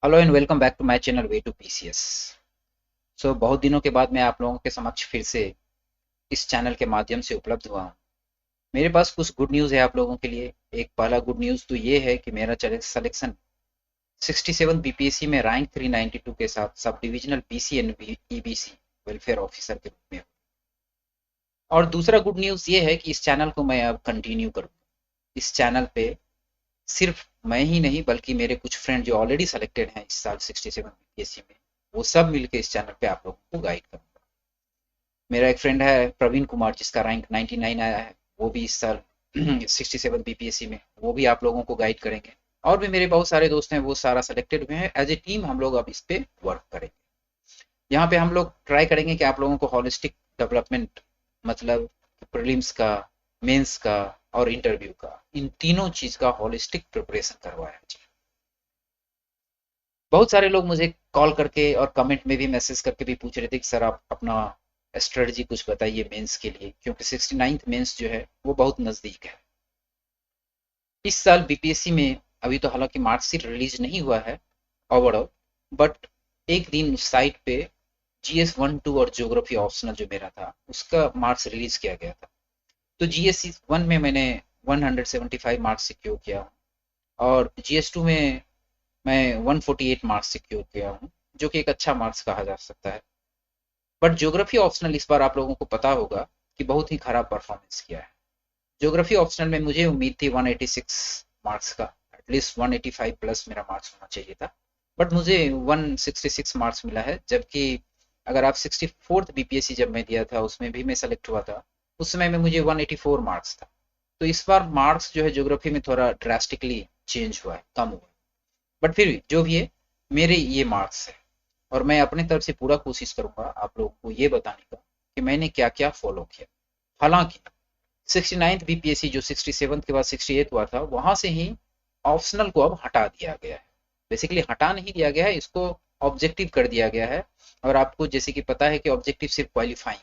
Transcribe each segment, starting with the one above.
Hello and welcome back to my channel way to PCS. बहुत दिनों के बाद मैं आप लोगों के समक्ष फिर से इस चैनल के माध्यम से उपलब्ध हुआ हूँ। मेरे पास कुछ गुड न्यूज़ है आप लोगों के लिए। एक पहला गुड न्यूज़ तो ये है कि मेरा सिलेक्शन 67 बीपीएससी में रैंक 392 के साथ sub divisional PC and EBC welfare officer के रूप में। और दूसरा गुड न्यूज़ ये है कि इस चैनल को मैं अब कंटिन्यू करूँगा। इस चैनल पे सिर्फ मैं ही नहीं बल्कि मेरे कुछ फ्रेंड जो ऑलरेडी सेलेक्टेड हैं इस साल 67 बीपीएससी में, वो सब मिलके इस चैनल पे आप लोगों को गाइड करूंगा। मेरा एक फ्रेंड है प्रवीण कुमार जिसका रैंक 99 आया है, वो भी इस साल 67 बीपीएससी में, वो भी आप लोगों को गाइड करेंगे। और भी मेरे बहुत सारे दोस्त हैं वो सारा सेलेक्टेड हुए हैं। एज ए टीम हम लोग अब इस पे वर्क करेंगे। यहाँ पे हम लोग ट्राई करेंगे कि आप लोगों को हॉलिस्टिक डेवलपमेंट, मतलब प्रीलिम्स का, मेंस का और इंटरव्यू का, इन तीनों चीज का हॉलिस्टिक प्रिपरेशन करवाया जाए। बहुत सारे लोग मुझे कॉल करके और कमेंट में भी मैसेज करके भी पूछ रहे थे कि सर आप अपना स्ट्रेटजी कुछ बताइए मेंस के लिए, क्योंकि 69th मेंस जो है वो बहुत नजदीक है। इस साल बीपीएससी में अभी तो हालांकि मार्कशीट रिलीज नहीं हुआ है ओवरऑल, बट एक दिन साइट पे GS 1 2 और ज्योग्राफी ऑप्शनल जो मेरा था उसका मार्क्स रिलीज किया गया था। तो GS 1 में मैंने 175 मार्क्स सिक्योर किया और GS 2 में मैं 148 मार्क्स सिक्योर किया हूँ, जो कि एक अच्छा मार्क्स कहा जा सकता है। बट ज्योग्राफी ऑप्शनल इस बार आप लोगों को पता होगा कि बहुत ही खराब परफॉर्मेंस किया है। ज्योग्राफी ऑप्शनल में मुझे उम्मीद थी 186 मार्क्स का, एटलीस्ट 185 प्लस मेरा मार्क्स होना चाहिए था, बट मुझे 166 मार्क्स मिला है। जबकि अगर आप 64th बीपीएससी जब मैं दिया था उसमें भी मैं सेलेक्ट हुआ था, उस समय में मुझे 184 मार्क्स था। तो इस बार मार्क्स जो है ज्योग्राफी में थोड़ा ड्रास्टिकली चेंज हुआ है, कम हुआ है। बट फिर भी जो भी है, मेरे ये मार्क्स है और मैं अपनी तरफ से पूरा कोशिश करूंगा आप लोगों को ये बताने का कि मैंने क्या क्या फॉलो किया। हालांकि 69th बीपीएससी जो 67 के बाद 68 हुआ था वहां से ही ऑप्शनल को अब हटा दिया गया है। बेसिकली हटा नहीं दिया गया है, इसको ऑब्जेक्टिव कर दिया गया है। और आपको जैसे कि पता है कि ऑब्जेक्टिव सिर्फ क्वालिफाइंग,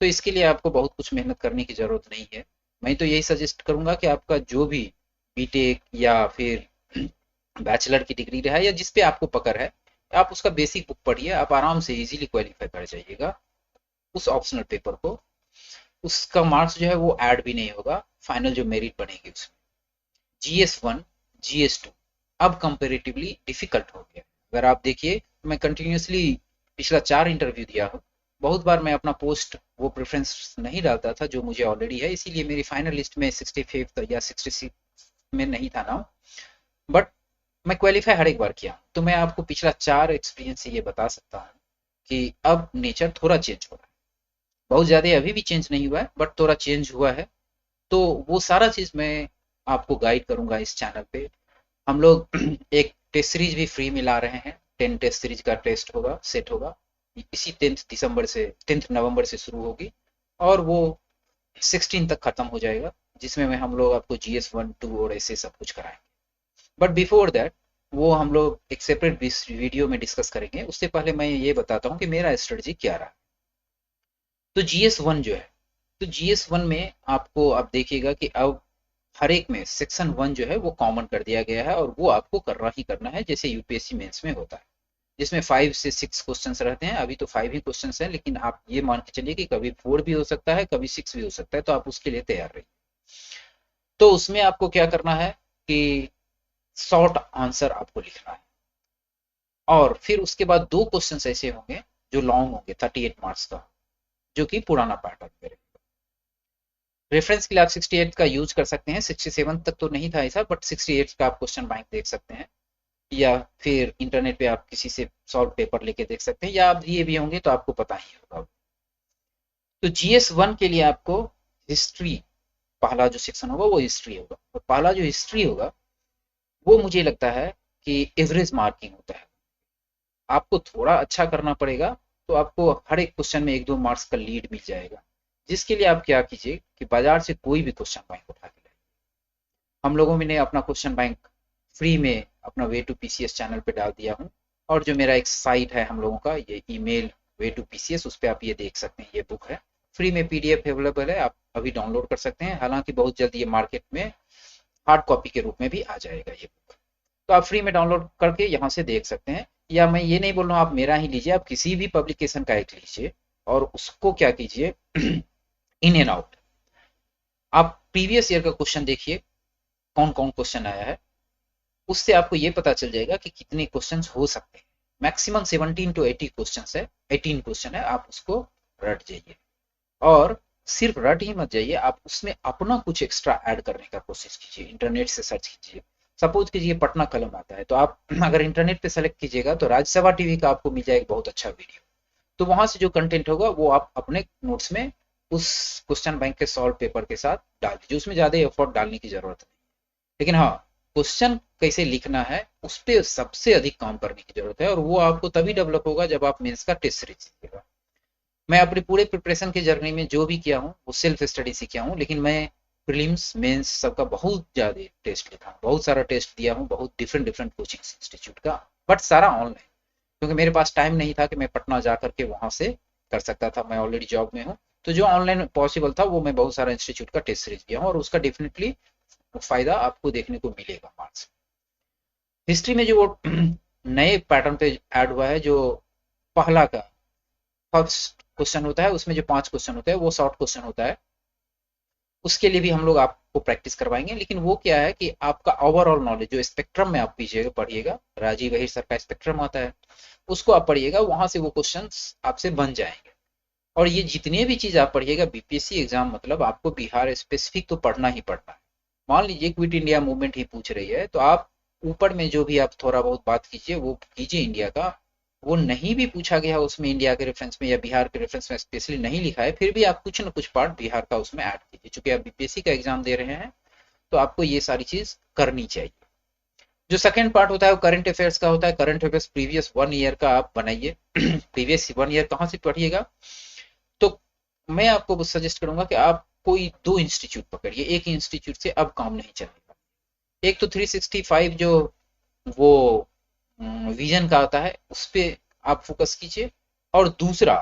तो इसके लिए आपको बहुत कुछ मेहनत करने की जरूरत नहीं है। मैं तो यही सजेस्ट करूंगा कि आपका जो भी बीटेक या फिर बैचलर की डिग्री रहा है या जिस पे आपको पकड़ है, आप उसका बेसिक बुक पढ़िए, आप आराम से इजीली क्वालिफाई कर जाइएगा उस ऑप्शनल पेपर को। उसका मार्क्स जो है वो ऐड भी नहीं होगा, फाइनल जो मेरिट बनेगी उसमें। GS 1 GS 2 अब कंपेरेटिवली डिफिकल्ट हो गया। अगर आप देखिए, मैं कंटिन्यूसली पिछला 4 इंटरव्यू दिया हूँ। बहुत बार मैं अपना पोस्ट वो प्रेफरेंस नहीं डालता था जो मुझे ऑलरेडी है, इसीलिए मेरी फाइनल लिस्ट में 65 या 66 में नहीं था ना। बट मैं क्वालिफाई हर एक बार किया, तो मैं आपको पिछला 4 एक्सपीरियंस से ये बता सकता हूँ कि अब नेचर थोड़ा चेंज हो रहा है। बहुत ज्यादा अभी भी चेंज नहीं हुआ है बट थोड़ा चेंज हुआ है। तो वो सारा चीज मैं आपको गाइड करूंगा इस चैनल पे। हम लोग एक टेस्ट सीरीज भी फ्री में ला रहे हैं। 10 टेस्ट सीरीज का टेस्ट होगा, सेट होगा, इसी 10 दिसंबर से 10 नवंबर से शुरू होगी और वो 16 तक खत्म हो जाएगा, जिसमें में हम लोग आपको GS 1 2 और ऐसे सब कुछ कराएंगे। बट बिफोर दैट वो हम लोग एक सेपरेट वीडियो में डिस्कस करेंगे। उससे पहले मैं ये बताता हूँ कि मेरा स्ट्रेटजी क्या रहा। तो GS 1 जो है, तो GS 1 में आपको अब देखिएगा कि अब हर एक में सेक्शन 1 जो है वो कॉमन कर दिया गया है और वो आपको करना ही करना है जैसे यूपीएससी मेंस में होता है, जिसमें 5 से 6 क्वेश्चन रहते हैं। अभी तो 5 ही क्वेश्चन हैं, लेकिन आप ये मान के चलिए कि कभी 4 भी हो सकता है, कभी 6 भी हो सकता है, तो आप उसके लिए तैयार रहिए। तो उसमें आपको क्या करना है कि शॉर्ट आंसर आपको लिखना है और फिर उसके बाद 2 क्वेश्चन ऐसे होंगे जो लॉन्ग होंगे 38 मार्क्स का, जो कि पुराना पैटर्न में रहेगा। रेफरेंस के लिए आप 68 का यूज कर सकते हैं, 67 तक तो नहीं था ऐसा, बट 68 का आप क्वेश्चन बैंक देख सकते हैं, या फिर इंटरनेट पे आप किसी से सॉल्व पेपर लेके देख सकते हैं, या आप दिए भी होंगे तो आपको पता ही होगा। तो GS 1 के लिए आपको हिस्ट्री, पहला जो सेक्शन होगा वो हिस्ट्री होगा, और पहला जो हिस्ट्री होगा वो मुझे लगता है कि एवरेज मार्किंग होता है। आपको थोड़ा अच्छा करना पड़ेगा, तो आपको हर एक क्वेश्चन में 1 2 मार्क्स का लीड मिल जाएगा। जिसके लिए आप क्या कीजिए कि बाजार से कोई भी क्वेश्चन बैंक उठा के लाइए। हम लोगों ने अपना क्वेश्चन बैंक फ्री में अपना वे टू पीसीएस चैनल पे डाल दिया हूँ। और जो मेरा एक साइट है हम लोगों का, ये ईमेल वे टू पीसीएस, उस पर आप ये देख सकते हैं, ये बुक है फ्री में, पीडीएफ अवेलेबल है, आप अभी डाउनलोड कर सकते हैं। हालांकि बहुत जल्द ये मार्केट में हार्ड कॉपी के रूप में भी आ जाएगा ये बुक। तो आप फ्री में डाउनलोड करके यहाँ से देख सकते हैं। या मैं ये नहीं बोल रहा हूँ आप मेरा ही लीजिए, आप किसी भी पब्लिकेशन का एक लीजिए और उसको क्या कीजिए इन एंड आउट, आप प्रीवियस ईयर का क्वेश्चन देखिए कौन कौन क्वेश्चन आया है, उससे आपको ये पता चल जाएगा कि कितने क्वेश्चन हो सकते हैं। मैक्सिमम 17 to 80 क्वेश्चन है, 18 क्वेश्चन है, आप उसको रट जाइए। और सिर्फ रट ही मत जाइए, आप उसमें अपना कुछ एक्स्ट्रा ऐड करने का कोशिश कीजिए, इंटरनेट से सर्च कीजिए। सपोज कीजिए पटना कलम आता है, तो आप अगर इंटरनेट पे सेलेक्ट कीजिएगा तो राज्यसभा टीवी का आपको मिल जाएगा बहुत अच्छा वीडियो। तो वहां से जो कंटेंट होगा वो आप अपने नोट्स में उस क्वेश्चन बैंक के सॉल्व पेपर के साथ डाल दीजिए, उसमें ज्यादा एफर्ट डालने की जरूरत नहीं। लेकिन हाँ, क्वेश्चन कैसे लिखना है उस पर सबसे अधिक काम करने की जरूरत है, और वो आपको तभी डेवलप होगा जब आप मेंस का टेस्ट सीरीज सीखिएगा। मैं अपनी पूरे प्रिपरेशन की जर्नी में जो भी किया हूँ वो सेल्फ स्टडी से किया हूँ, लेकिन मैं प्रीलिम्स मेंस सबका बहुत ज्यादा टेस्ट लिखा हूँ, बहुत सारा टेस्ट दिया हूँ, बहुत डिफरेंट डिफरेंट कोचिंग इंस्टीट्यूट का, बट सारा ऑनलाइन, क्योंकि मेरे पास टाइम नहीं था कि मैं पटना जा करके वहां से कर सकता था, मैं ऑलरेडी जॉब में हूँ। तो जो ऑनलाइन पॉसिबल था वो मैं बहुत सारा इंस्टीट्यूट का टेस्ट सीरीज दिया हूँ, और उसका डेफिनेटली फायदा आपको देखने को मिलेगा मार्क्स। हिस्ट्री में जो वो नए पैटर्न पे ऐड हुआ है, जो पहला का फर्स्ट क्वेश्चन होता है, उसमें जो 5 क्वेश्चन होते हैं वो शॉर्ट क्वेश्चन होता है, उसके लिए भी हम लोग आपको प्रैक्टिस करवाएंगे। लेकिन वो क्या है कि आपका ओवरऑल नॉलेज जो स्पेक्ट्रम में आप पीजिएगा पढ़िएगा, राजीव अहिर सर का स्पेक्ट्रम आता है, उसको आप पढ़िएगा, वहां से वो क्वेश्चन आपसे बन जाएंगे। और ये जितने भी चीज आप पढ़िएगा बीपीएससी एग्जाम, मतलब आपको बिहार स्पेसिफिक तो पढ़ना ही पढ़ना है। मान लीजिए क्विट इंडिया मूवमेंट ही पूछ रही है, तो आप ऊपर में जो भी आप थोड़ा बहुत बात कीजिए वो कीजिए इंडिया का। वो नहीं भी पूछा गया उसमें इंडिया के रेफरेंस में या बिहार के रेफरेंस में स्पेशली नहीं लिखा है, फिर भी आप कुछ ना कुछ पार्ट बिहार का उसमें ऐड कीजिए, चूंकि आप बीपीएससी का एग्जाम दे रहे हैं तो आपको ये सारी चीज करनी चाहिए। जो सेकंड पार्ट होता है वो करंट अफेयर्स का होता है। करंट अफेयर्स प्रीवियस 1 ईयर का आप बनाइए। प्रीवियस 1 ईयर कहाँ से पढ़िएगा, तो मैं आपको सजेस्ट करूंगा कि आप कोई 2 इंस्टीट्यूट पकड़िए, एक ही इंस्टीट्यूट से अब काम नहीं चलेगा। एक तो 365 जो वो विजन का आता है उस पे आप फोकस कीजिए, और दूसरा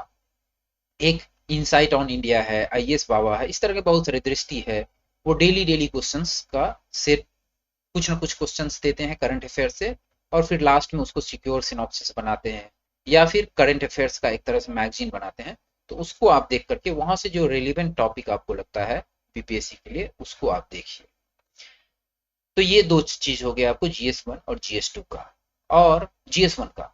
एक इनसाइट ऑन इंडिया है, आईएएस बाबा है, इस तरह के बहुत सारे दृष्टि है, वो डेली डेली क्वेश्चंस का सेट, कुछ ना कुछ क्वेश्चंस देते हैं करंट अफेयर से, और फिर लास्ट में उसको सिक्योर सिनॉप्सिस बनाते हैं, या फिर करंट अफेयर्स का एक तरह से मैगजीन बनाते हैं। तो उसको आप देख करके वहां से जो रेलिवेंट टॉपिक आपको लगता है बीपीएससी के लिए उसको आप देखिए। तो ये दो चीज हो गया आपको जीएस 1 और जीएस 2 का। और जीएस 1 का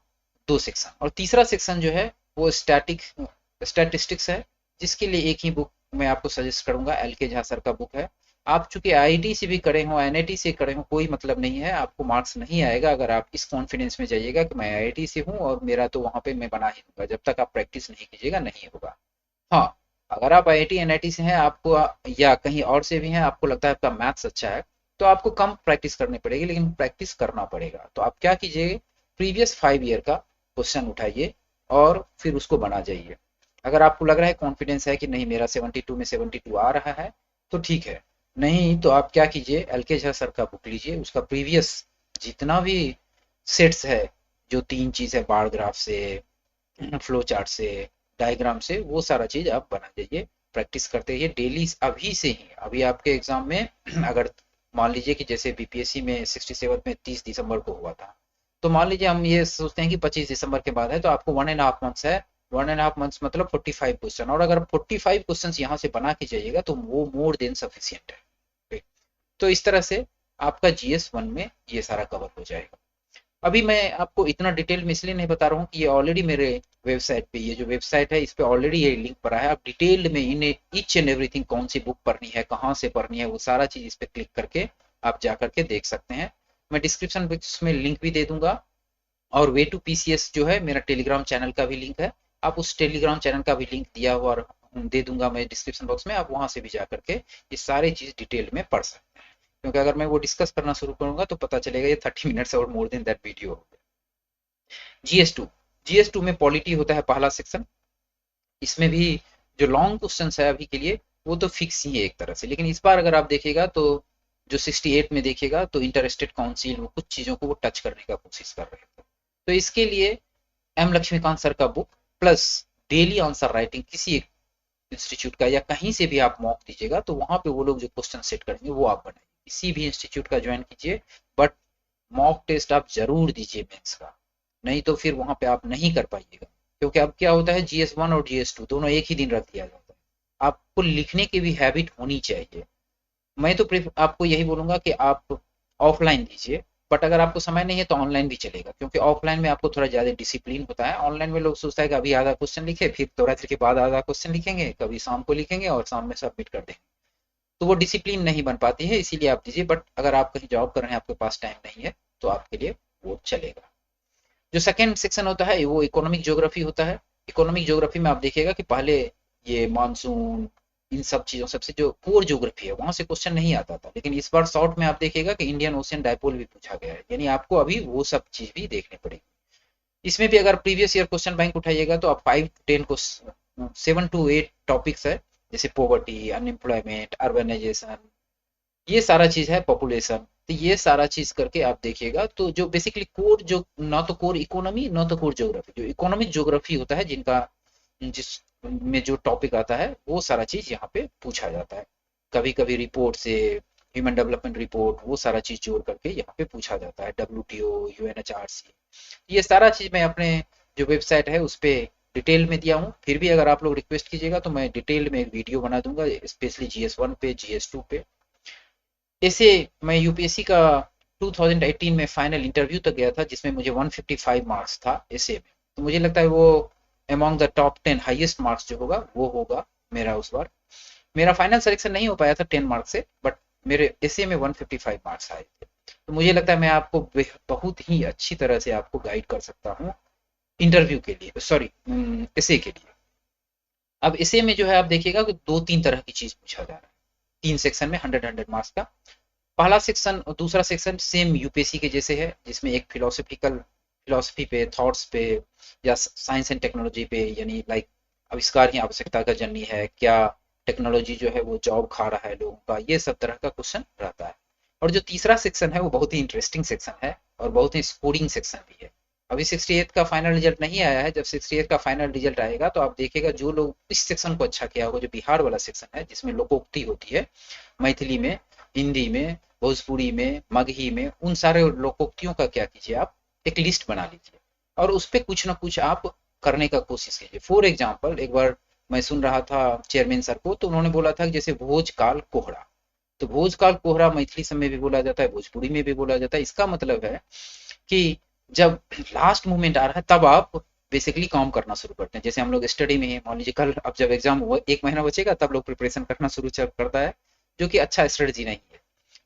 2 सेक्शन, और तीसरा सेक्शन जो है वो स्टैटिस्टिक्स है, जिसके लिए एक ही बुक मैं आपको सजेस्ट करूंगा, एल के झा सर का बुक है। आप चूंकि आईआईटी से भी करे हो, एनआईटी से करे हो, कोई मतलब नहीं है, आपको मार्क्स नहीं आएगा अगर आप इस कॉन्फिडेंस में जाइएगा कि मैं आईआईटी से हूँ और मेरा तो वहां पे मैं बना ही दूंगा, जब तक आप प्रैक्टिस नहीं कीजिएगा नहीं होगा। हाँ, अगर आप आईआईटी एनआईटी से हैं आपको, या कहीं और से भी हैं, आपको लगता है आपका मैथ्स अच्छा है, तो आपको कम प्रैक्टिस करनी पड़ेगी, लेकिन प्रैक्टिस करना पड़ेगा। तो आप क्या कीजिए, प्रीवियस 5 ईयर का क्वेश्चन उठाइए और फिर उसको बना जाइए। अगर आपको लग रहा है कॉन्फिडेंस है कि नहीं मेरा 72 में 72 आ रहा है तो ठीक है, नहीं तो आप क्या कीजिए, एल के झा सर का बुक लीजिए, उसका प्रीवियस जितना भी सेट्स है, जो 3 चीज है, बार ग्राफ से, फ्लो चार्ट से, डायग्राम से, वो सारा चीज आप बना जाइए, प्रैक्टिस करते रहिए डेली। अभी से ही, अभी आपके एग्जाम में अगर मान लीजिए कि जैसे बीपीएससी में 67 में 30 दिसंबर को हुआ था, तो मान लीजिए हम ये सोचते हैं कि 25 दिसंबर के बाद है, तो आपको 1.5 मंथ्स है, 1.5 मंथ्स मतलब 45 क्वेश्चन, और अगर 45 क्वेश्चन यहाँ से बना के जाइएगा तो वो मोर देन सफिशियंट है। तो इस तरह से आपका जीएस 1 में ये सारा कवर हो जाएगा। अभी मैं आपको इतना डिटेल में इसलिए नहीं बता रहा हूँ कि ये ऑलरेडी मेरे वेबसाइट पे, ये जो वेबसाइट है इस पे ऑलरेडी ये लिंक पड़ा है, आप डिटेल्ड में इन ईच एंड एवरीथिंग, कौन सी बुक पढ़नी है, कहाँ से पढ़नी है, वो सारा चीज इस पे क्लिक करके आप जा करके देख सकते हैं। मैं डिस्क्रिप्शन बॉक्स में लिंक भी दे दूंगा, और वे टू पीसीएस जो है मेरा टेलीग्राम चैनल का भी लिंक है, आप उस टेलीग्राम चैनल का भी लिंक दिया हुआ दे दूंगा मैं डिस्क्रिप्शन बॉक्स में, आप वहां से भी जा करके ये सारे चीज डिटेल में पढ़ सकते हैं। क्योंकि अगर मैं वो डिस्कस करना शुरू करूंगा तो पता चलेगा ये 30 मिनट्स और more than that video. GS 2, GS 2 में पॉलिटी होता है पहला सेक्शन। इसमें भी जो लॉन्ग क्वेश्चन है अभी के लिए वो तो फिक्स ही है एक तरह से, लेकिन इस बार अगर आप देखिएगा तो जो 68 में देखिएगा तो इंटरेस्टेड काउंसिल वो कुछ चीजों को वो टच करने का कोशिश कर रहे थे। तो इसके लिए एम लक्ष्मीकांत सर का book plus daily answer writing, किसी एक इंस्टीट्यूट का या कहीं से भी आप मॉक दीजिएगा तो वहां पे वो लोग जो क्वेश्चन सेट करेंगे वो आप बनाइए, किसी भी इंस्टीट्यूट का ज्वाइन कीजिए, बट मॉक टेस्ट आप जरूर दीजिए मेंस का, नहीं तो फिर वहां पे आप नहीं कर पाइएगा। क्योंकि अब क्या होता है, GS1 और GS2 दोनों एक ही दिन रख दिया जाता है। आपको लिखने की भी हैबिट होनी चाहिए। मैं तो आपको यही बोलूंगा कि आप ऑफलाइन दीजिए, बट अगर आपको समय नहीं है तो ऑनलाइन भी चलेगा, क्योंकि ऑफलाइन में आपको थोड़ा ज्यादा डिसिप्लिन होता है। ऑनलाइन में लोग सोचता है कि अभी आधा क्वेश्चन लिखे, फिर थोड़ा देर के बाद आधा क्वेश्चन लिखेंगे, कभी शाम को लिखेंगे और शाम में सबमिट कर देंगे, तो वो डिसिप्लिन नहीं बन पाती है, इसीलिए आप दीजिए। बट अगर आप कहीं जॉब कर रहे हैं, आपके पास टाइम नहीं है, तो आपके लिए वो चलेगा। जो सेकंड सेक्शन होता है वो इकोनॉमिक ज्योग्राफी होता है। इकोनॉमिक ज्योग्राफी में आप देखिएगा कि पहले ये मानसून, इन सब चीजों सबसे जो कोर ज्योग्राफी है वहां से क्वेश्चन नहीं आता था, लेकिन इस बार शॉर्ट में आप देखिएगा कि इंडियन ओशियन डायपोल भी पूछा गया है, यानी आपको अभी वो सब चीज भी देखनी पड़ेगी। इसमें भी अगर प्रीवियस ईयर क्वेश्चन बैंक उठाइएगा तो आप 5 to 10 को 7 to 8 टॉपिक्स है, जैसे पॉवर्टी, अनएम्प्लॉयमेंट, अर्बनाइजेशन, ये सारा चीज है, पॉपुलेशन, तो ये सारा चीज करके आप देखिएगा। तो जो बेसिकली कोर, जो ना तो कोर इकोनॉमी ना तो कोर ज्योग्राफी, जो इकोनॉमिक ज्योग्राफी होता है जिनका, जिस में जो टॉपिक आता है वो सारा चीज यहाँ पे पूछा जाता है। कभी कभी रिपोर्ट से, ह्यूमन डेवलपमेंट रिपोर्ट, वो सारा चीज जोड़ करके यहाँ पे पूछा जाता है, WTO, UNHRC, ये सारा चीज मैं अपने जो वेबसाइट है उस पे डिटेल में दिया हूँ। फिर भी अगर आप लोग रिक्वेस्ट कीजिएगा तो मैं डिटेल में एक वीडियो बना दूंगा, स्पेशली GS1 पे, GS2 पे। ऐसे मैं यूपीएससी का 2018 में फाइनल इंटरव्यू तक गया था, जिसमें मुझे 155 मार्क्स था ऐसे में। तो मुझे लगता है वो among the top 10 highest marks जो होगा वो होगा मेरा उस बार। मेरा फाइनल सिलेक्शन नहीं हो पाया था 10 मार्क्स से, बट मेरे ऐसे में 155 मार्क्स आए थे। तो मुझे लगता है मैं आपको बहुत ही अच्छी तरह से आपको गाइड कर सकता हूँ इंटरव्यू के लिए, सॉरी, ऐसे के लिए। अब ऐसे में जो है आप देखिएगा कि 2-3 तरह की चीज पूछा जा रहा है, 3 सेक्शन में 100 मार्क्स का। पहला सेक्शन और दूसरा सेक्शन सेम यूपीएससी के जैसे है, जिसमें एक फिलोसफी पे, थॉट्स पे, या साइंस एंड टेक्नोलॉजी पे, यानी लाइक आविष्कार ही आवश्यकता का जननी है क्या, टेक्नोलॉजी जो है वो जॉब खा रहा है लोगों का, ये सब तरह का क्वेश्चन रहता है। और जो तीसरा सेक्शन है वो बहुत ही इंटरेस्टिंग सेक्शन है और बहुत ही स्कोरिंग सेक्शन भी है। अभी 68 का फाइनल रिजल्ट नहीं आया है, जब 68 का फाइनल रिजल्ट आएगा तो आप देखिएगा जो लोग इस सेक्शन को अच्छा किया होगा, जो बिहार वाला सेक्शन है जिसमें लोकोक्ति होती है, मैथिली में, हिंदी में, भोजपुरी में, मगही में, उन सारे लोकोक्तियों का क्या कीजिए, आप एक लिस्ट बना लीजिए और उस पर कुछ ना कुछ आप करने का कोशिश कीजिए। फॉर एग्जाम्पल, एक बार मैं सुन रहा था चेयरमैन सर को, तो उन्होंने बोला था कि जैसे भोज काल कोहरा, तो भोज काल कोहरा मैथिली समय भी बोला जाता है, भोजपुरी में भी बोला जाता है। इसका मतलब है कि जब लास्ट मोमेंट आ रहा है तब आप बेसिकली काम करना शुरू करते हैं। जैसे हम लोग स्टडी में है, मान लीजिए कल अब जब एग्जाम हुआ 1 महीना बचेगा तब लोग प्रिपरेशन करना शुरू करता है, जो कि अच्छा स्ट्रेटजी नहीं है।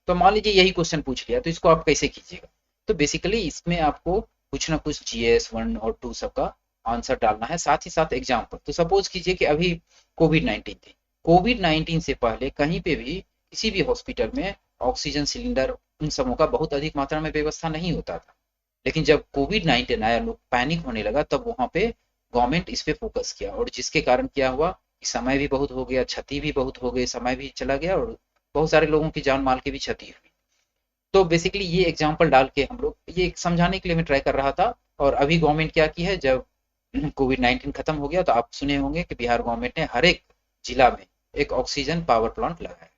तो मान लीजिए यही क्वेश्चन पूछ लिया, तो इसको आप कैसे कीजिएगा? तो बेसिकली इसमें आपको कुछ ना कुछ GS1 और 2 सबका आंसर डालना है, साथ ही साथ एग्जाम्पल। तो सपोज कीजिए कि अभी कोविड 19 थी, कोविड 19 से पहले कहीं पे भी किसी भी हॉस्पिटल में ऑक्सीजन सिलेंडर, उन सबों का बहुत अधिक मात्रा में व्यवस्था नहीं होता था। लेकिन जब कोविड 19 आया, लोग पैनिक होने लगा, तब वहां पे गवर्नमेंट इस पे फोकस किया, और जिसके कारण क्या हुआ कि समय भी बहुत हो गया, क्षति भी बहुत हो गई, समय भी चला गया और बहुत सारे लोगों की जान माल की भी क्षति हुई। तो बेसिकली ये एग्जांपल डाल के हम लोग ये समझाने के लिए मैं ट्राई कर रहा था। और अभी गवर्नमेंट क्या की है, जब कोविड 19 खत्म हो गया तो आप सुने होंगे कि बिहार गवर्नमेंट ने हर एक जिला में एक ऑक्सीजन पावर प्लांट लगाया।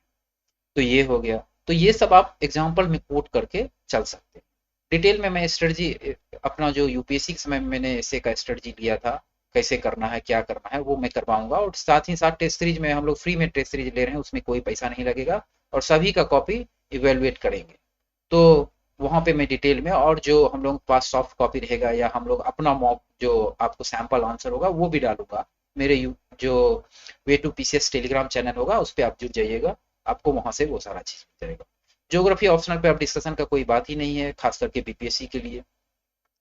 तो ये हो गया। तो ये सब आप एग्जाम्पल में कोट करके चल सकते हैं। डिटेल में मैं स्ट्रेटजी अपना जो यूपीएससी के समय में मैंने ऐसे का स्ट्रेटजी लिया था, कैसे करना है क्या करना है वो मैं करवाऊंगा। और साथ ही साथ टेस्ट सीरीज में हम लोग फ्री में टेस्ट सीरीज ले रहे हैं, उसमें कोई पैसा नहीं लगेगा और सभी का कॉपी इवेलुएट करेंगे। तो वहां पे मैं डिटेल में, और जो हम लोग के पास सॉफ्ट कॉपी रहेगा या हम लोग अपना मॉक जो आपको सैंपल आंसर होगा वो भी डालूंगा। मेरे जो way to PCS Telegram channel होगा उस पर आप जुड़ जाइएगा, आपको वहां से वो सारा चीज मिल जाएगा। ज्योग्राफी ऑप्शनल पे आप डिस्कशन का कोई बात ही नहीं है, खास करके बीपीएससी के लिए।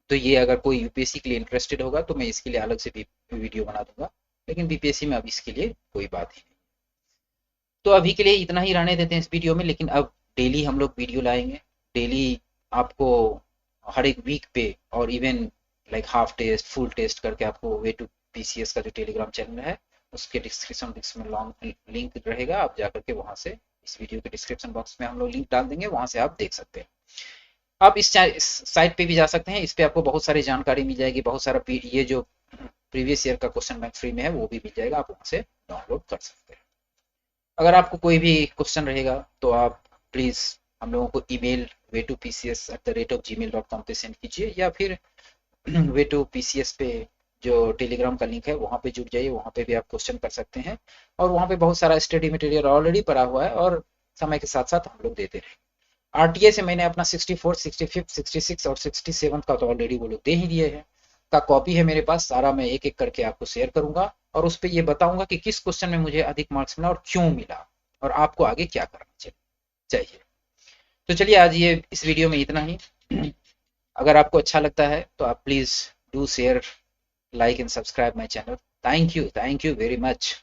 तो ये अगर कोई यूपीएससी के लिए इंटरेस्टेड होगा तो मैं इसके लिए अलग से भी वीडियो बना दूंगा, लेकिन बीपीएससी में अब इसके लिए कोई बात ही नहीं। तो अभी के लिए इतना ही रहने देते हैं इस वीडियो में, लेकिन अब डेली हम लोग वीडियो लाएंगे। डेली आपको हर एक वीक पे, और even like half test, full test करके आपको वे टू पीसीएस का जो टेलीग्राम चैनल है उसके डिस्क्रिप्शन बॉक्स में लॉन्ग लिंक रहेगा, आप जाकर के वहां से, इस वीडियो के डिस्क्रिप्शन बॉक्स में हम लोग लिंक डाल देंगे, वहां से आप देख सकते हैं। आप इस साइट पे भी जा सकते हैं, इस पे आपको बहुत सारी जानकारी मिल जाएगी, बहुत सारा ये जो प्रीवियस ईयर का क्वेश्चन बैंक फ्री में है वो भी मिल जाएगा, आप वहां से डाउनलोड कर सकते हैं। अगर आपको कोई भी क्वेश्चन रहेगा तो आप प्लीज हम लोगों को ईमेल way2pcs@gmail.com पे सेंड कीजिए, या फिर way2pcs पे जो टेलीग्राम का लिंक है वहाँ पे जुड़ जाइए, वहाँ पे भी आप क्वेश्चन कर सकते हैं। और वहाँ पे बहुत सारा स्टडी मटेरियल ऑलरेडी पड़ा हुआ है और समय के साथ साथ हम लोग देते रहेंगे। आरटीए से मैंने अपना 64, 65, 66 और 67 का तो ऑलरेडी वो लोग दे ही दिए हैं, का कॉपी है मेरे पास सारा। मैं एक एक करके आपको शेयर करूंगा और उस पर ये बताऊंगा कि किस क्वेश्चन में मुझे अधिक मार्क्स मिला और क्यों मिला, और आपको आगे क्या करना चाहिए। तो चलिए आज ये इस वीडियो में इतना ही। अगर आपको अच्छा लगता है तो आप please do share, like and subscribe my channel. Thank you very much.